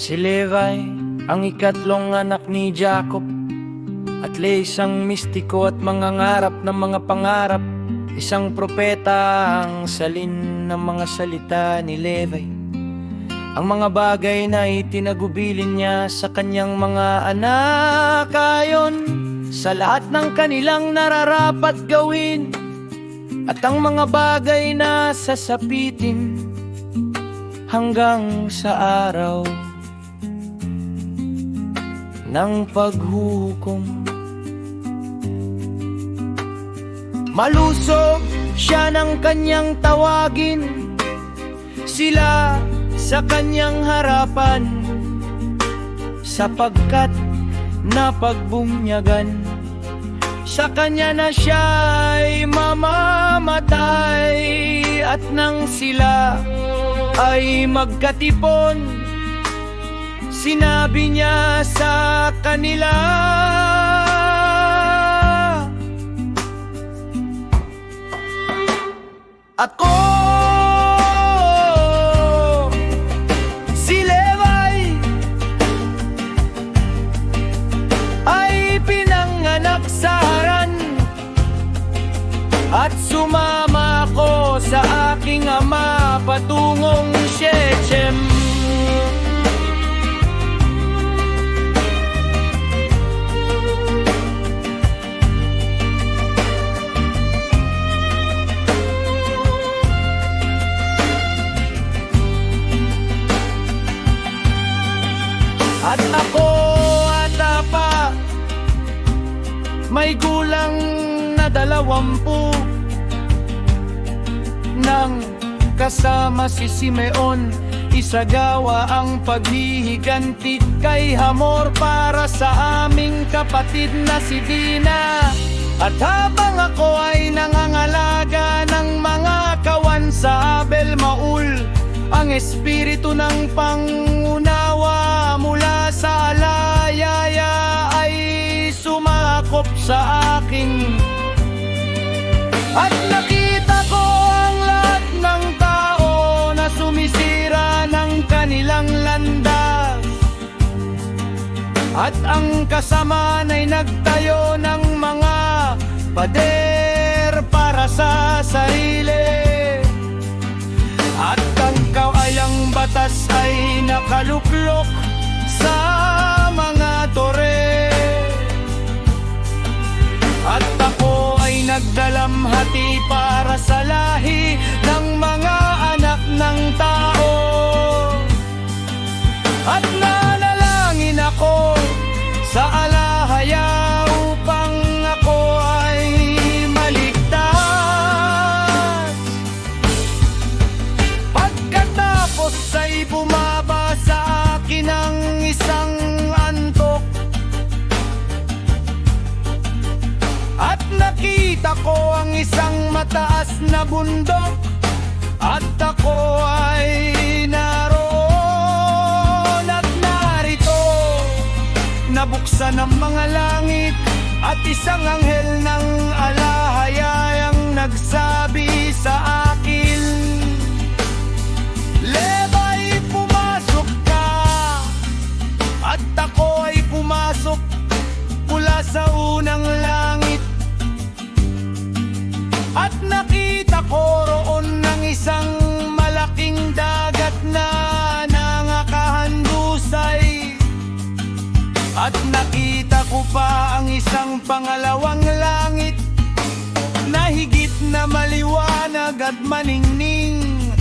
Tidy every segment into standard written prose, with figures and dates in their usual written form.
Si Levi, ang ikatlong anak ni Jacob, at isang mistiko at mangangarap ng mga pangarap. Isang propeta ang salin ng mga salita ni Levi. Ang mga bagay na itinagubilin niya sa kanyang mga anak ayon sa lahat ng kanilang nararapat gawin, at ang mga bagay na sasapitin hanggang sa araw ng paghukom. Malusog siya ng kanyang tawagin, sila sa kanyang harapan, sapagkat napagbunyagan sa kanya na siya'y mamamatay. At nang sila ay magkatipon, sinabi niya sa kanila, ako si Levi ay pinanganak sa Haran, at sumama ako sa aking ama patungong Shechem. At ako ata pa, may gulang na 20, nang kasama si Simeon, isagawa ang paghihiganti kay Hamor para sa aming kapatid na si Dina. At habang ako ay nangangalaga ng mga kawan sa Abel Maul, ang espiritu ng pangunawa mula sa alayaya ay sumakop sa akin. At nakita ko ang lahat ng tao na sumisira ng kanilang landas, at ang kasamaan ay nagtayo ng mga pader para sa sarili. At ang kawalang batas ay nakaluklok sa mga tore, at ako ay nagdalamhati para sa lahi ng mga anak ng tao. At nanalangin ako sa alahaya upang ako ay maligtas. Pagkatapos ay bumaba sa akin ang isang antok, at nakita ko ang isang mataas na bundok, at ako ay naroon. At narito, nabuksan ang mga langit, at isang anghel ng alahayang nagsabi sa akin, Levi, pumasok ka. At ako ay pumasok mula sa unang langit, at nakita ko roon ng isang malaking dagat na nangakahandusay. At nakita ko pa ang isang pangalawang langit na higit na maliwanag at maningning,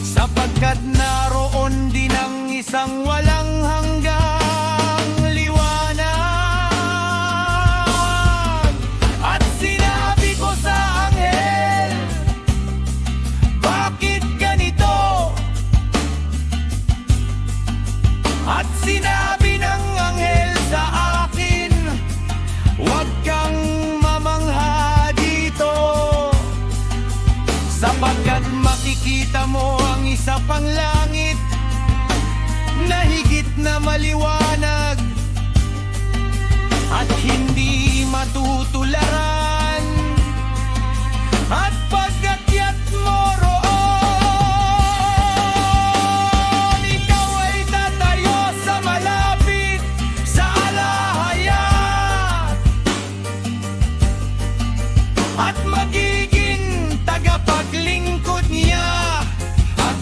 sapagkat naroon din ang isang walang hanggang liwanag. At sinabi ko sa anghel, bakit ganito? At sinabi ng anghel sa akin, huwag kang mamangha dito, sapagkat makikita mo ang isa pang langit na higit na maliwanag at hindi matutularan. At pag-akyat mo roon, ikaw ay tatayo sa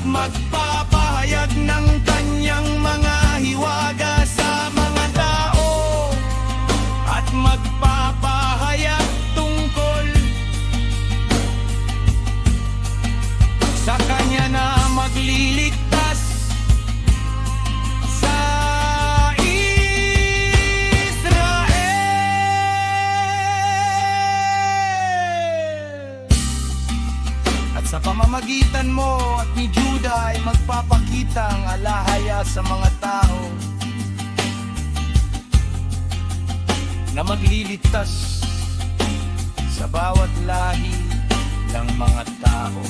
magpapahayag ng kanyang mga hiwaga sa mga tao at magpapahayag tungkol sa kanya na magliligtas sa Israel. At sa pamamagitan mo at ni Judah ay magpapakita ang alahaya sa mga tao na magliligtas sa bawat lahi ng mga tao.